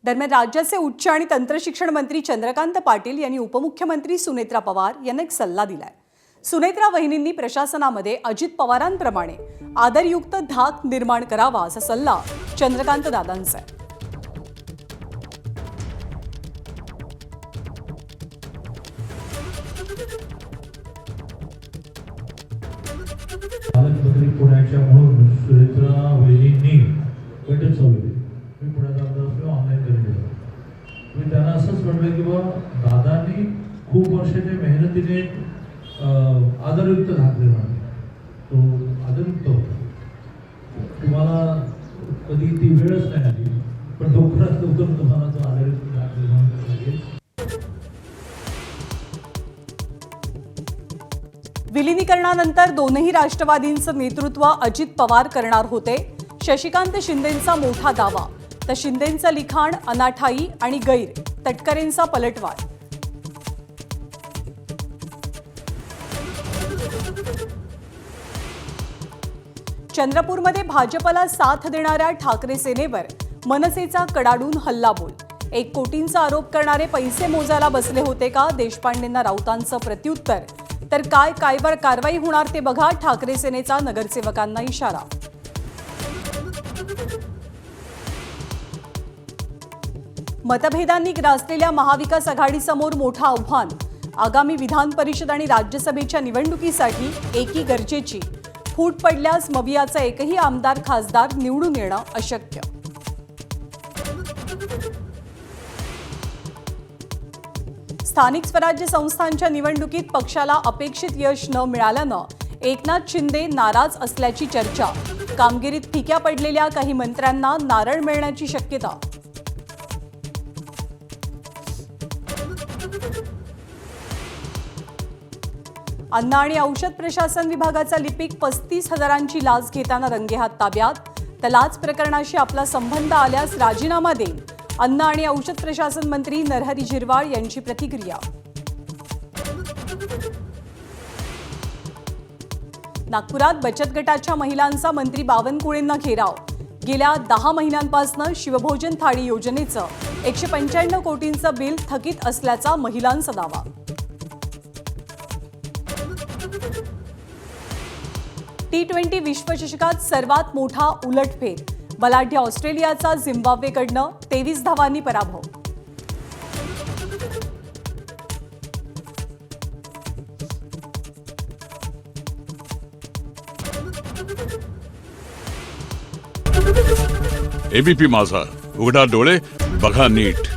दरम्यान राज्याचे उच्च आणि तंत्रशिक्षण मंत्री चंद्रकांत पाटील यांनी उपमुख्यमंत्री सुनेत्रा पवार यांना एक सल्ला दिलाय। सुनेत्रा वहिनींनी प्रशासनामध्ये अजित पवारांप्रमाणे आदरयुक्त धाक निर्माण करावा असा सल्ला चंद्रकांत दादांचा आहे। पालकमंत्री पुण्याच्या म्हणून सुनेत्रा वहिनींनी गट चालवले। मी पुण्यात आमदार असलो ऑनलाईन करून दिलं। मी त्यांना असंच म्हटलं की बाबा दादांनी खूप वर्षाच्या मेहनतीने आदरयुक्त धाक निर्माण तो आदरयुक्त होता। तुम्हाला कधी ती वेळच नाही आली, पण लवकरात लवकर तुम्हाला तो आदरयुक्त धाक निर्माण करावा लागेल। विलीनीकरणानंतर दोनही राष्ट्रवादींचं नेतृत्व अजित पवार करणार होते। शशिकांत शिंदेंचा मोठा दावा तर शिंदेंचं लिखाण अनाठाई आणि गैर, तटकरेंचा पलटवार। चंद्रपूरमध्ये भाजपला साथ देणाऱ्या ठाकरे सेनेवर मनसेचा कडाडून हल्लाबोल। 1 कोटींचा आरोप करणारे पैसे मोजायला बसले होते का, देशपांडेंना राऊतांचं प्रत्युत्तर। तर काय कारवाई होणार ते बघा, ठाकरे सेनेचा नगरसेवकांना इशारा। मतभेदांनी ग्रासलेल्या महाविकास आघाडीसमोर मोठं आव्हान। आगामी विधान परिषद आणि राज्यसभेच्या निवडणुकीसाठी एकी गरजेची। फूट पडल्यास मवियाचा एकही आमदार खासदार निवडून येणं अशक्य। स्थानिक स्वराज्य संस्थांच्या निवडणुकीत पक्षाला अपेक्षित यश न मिळाल्यानं एकनाथ शिंदे नाराज असल्याची चर्चा। कामगिरीत फिक्या पडलेल्या काही मंत्र्यांना नारळ मिळण्याची शक्यता। अन्न आणि औषध प्रशासन विभागाचा लिपिक 35,000ची लाच घेताना रंगेहात ताब्यात। तर लाच प्रकरणाशी आपला संबंध आल्यास राजीनामा देईन, अन्न आणि औषध प्रशासन मंत्री नरहरी झिरवाळ यांची प्रतिक्रिया। नागपुरात बचत गटाच्या महिलांचा मंत्री बावनकुळेंना घेराव। गेल्या 10 महिन्यांपासून शिवभोजन थाळी योजनेचं 195 कोटींचं बिल थकीत असल्याचा महिलांचा दावा। T20 विश्वचषकात सर्वात मोठा उलटफेर। बलाढ्य ऑस्ट्रेलियाचा झिम्बाब्वेकडनं 23 धावांनी पराभव। एबीपी माझा, उघडा डोळे बघा नीट।